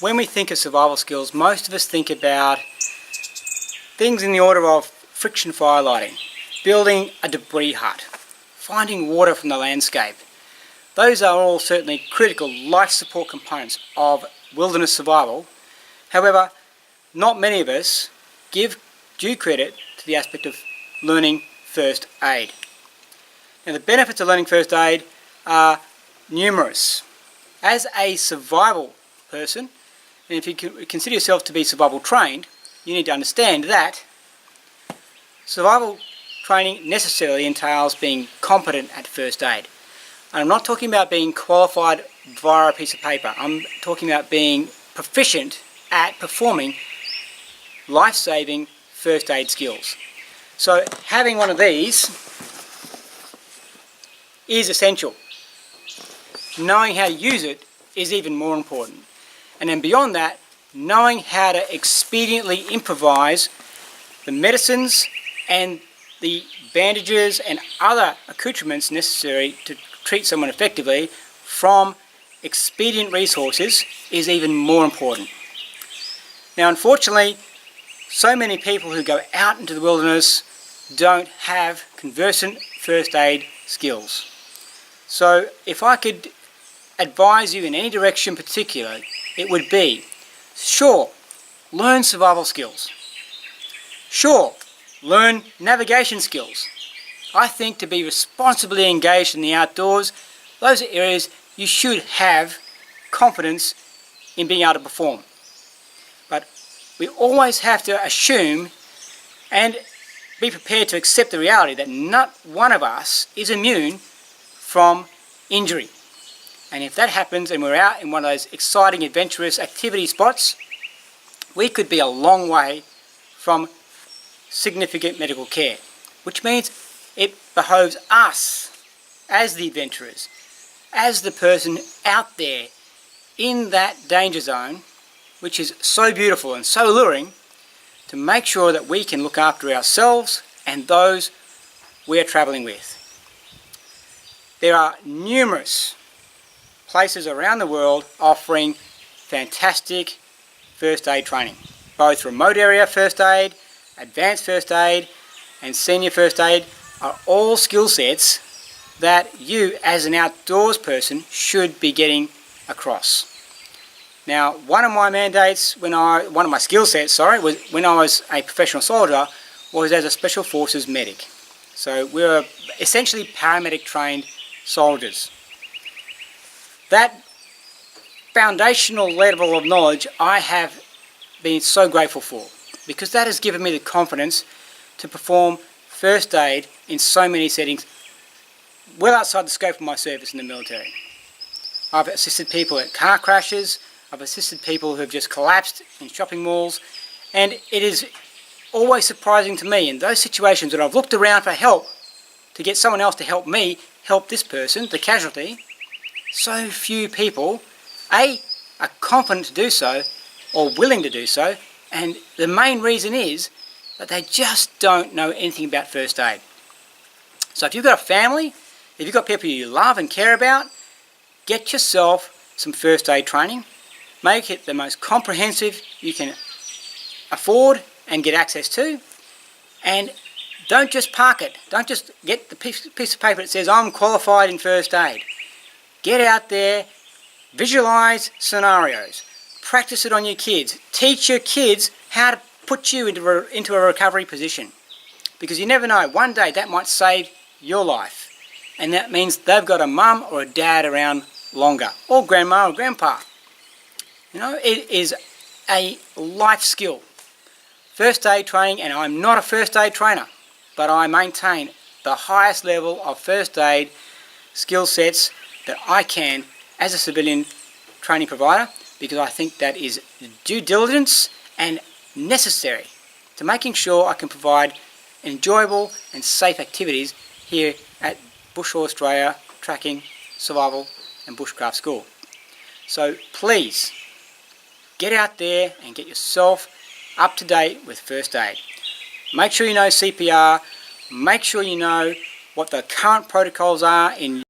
When we think of survival skills, most of us think about things in the order of friction firelighting, building a debris hut, finding water from the landscape. Those are all certainly critical life support components of wilderness survival. However, not many of us give due credit to the aspect of learning first aid. Now, the benefits of learning first aid are numerous. As a survival person, and if you consider yourself to be survival trained, you need to understand that survival training necessarily entails being competent at first aid. And I'm not talking about being qualified via a piece of paper. I'm talking about being proficient at performing life-saving first aid skills. So having one of these is essential. Knowing how to use it is even more important. And then beyond that, knowing how to expediently improvise the medicines and the bandages and other accoutrements necessary to treat someone effectively from expedient resources is even more important. Now, unfortunately, so many people who go out into the wilderness don't have conversant first aid skills. So if I could advise you in any direction particular, it would be, sure, learn survival skills. Sure, learn navigation skills. I think to be responsibly engaged in the outdoors, those are areas you should have confidence in being able to perform. But we always have to assume and be prepared to accept the reality that not one of us is immune from injury. And if that happens and we're out in one of those exciting, adventurous activity spots, we could be a long way from significant medical care, which means it behoves us as the adventurers, as the person out there in that danger zone, which is so beautiful and so alluring, to make sure that we can look after ourselves and those we are travelling with. There are numerous places around the world offering fantastic first aid training, both remote area first aid, advanced first aid and senior first aid are all skill sets that you as an outdoors person should be getting across. Now, one of my skill sets, was when I was a professional soldier, was as a special forces medic. So we were essentially paramedic trained soldiers. That foundational level of knowledge I have been so grateful for, because that has given me the confidence to perform first aid in so many settings well outside the scope of my service in the military. I've assisted people at car crashes, I've assisted people who have just collapsed in shopping malls, and it is always surprising to me in those situations that I've looked around for help to get someone else to help me help this person, the casualty. So few people, A, are confident to do so or willing to do so, and the main reason is that they just don't know anything about first aid. So if you've got a family, if you've got people you love and care about, get yourself some first aid training. Make it the most comprehensive you can afford and get access to, and don't just park it. Don't just get the piece of paper that says I'm qualified in first aid. Get out there, visualize scenarios, practice it on your kids, teach your kids how to put you into a recovery position, because you never know, one day that might save your life, and that means they've got a mum or a dad around longer, or grandma or grandpa. You know, it is a life skill. First aid training, and I'm not a first aid trainer, but I maintain the highest level of first aid skill sets that I can as a civilian training provider, because I think that is due diligence and necessary to making sure I can provide enjoyable and safe activities here at Bushhall Australia Tracking, Survival and Bushcraft School. So please get out there and get yourself up to date with first aid. Make sure you know CPR, make sure you know what the current protocols are in